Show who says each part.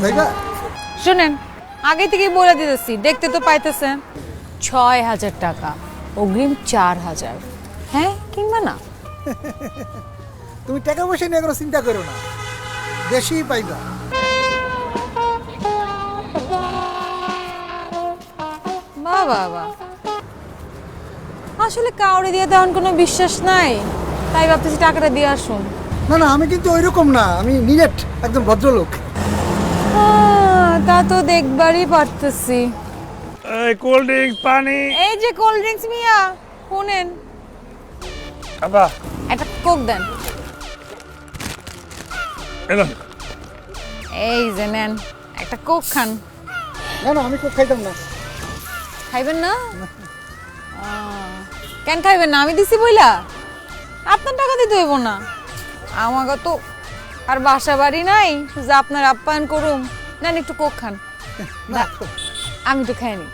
Speaker 1: যাইবা?
Speaker 2: শুনেন, আগে থেকেই বলে দিতেছি, দেখতে তো পাইতেছেন ৬,০০০ টাকা, অগ্রিম ৪,০০০। হ্যাঁ কিংবা না?
Speaker 1: তুমি টাকা পয়সা নিয়ে কোনো চিন্তা করো না, বেশি পাইবা।
Speaker 2: বাহ বাহ বাহ, আসলে কাউরে দিয়ে তেমন কোনো বিশ্বাস নাই, তাই ভাবতেছি টাকাটা দিয়ে আসুন।
Speaker 1: না না, আমি কিন্তু ওই রকম না, আমি নিরেট একদম ভদ্রলোক।
Speaker 2: তা তো দেখবারই পারতেছি।
Speaker 3: এই কোল্ড ড্রিঙ্কস পানি।
Speaker 2: এই যে কোল্ড ড্রিঙ্কস মিয়া, শুনেন
Speaker 3: আবা
Speaker 2: একটা কোক দেন।
Speaker 3: এলো।
Speaker 2: এই যে নেন, একটা কোক খান।
Speaker 1: না না, আমি খুব খাইতাম না।
Speaker 2: খাইবেন না? কেন খাইবেন না? আমি দিছি বইলা, আপনার টাকা দিতে হইব না। আমাকে তো আর বাসা বাড়ি নাই যে আপনার আপ্যায়ন করুম। নেন একটু কোক খান।
Speaker 1: না,
Speaker 2: আমি তো খাইনি।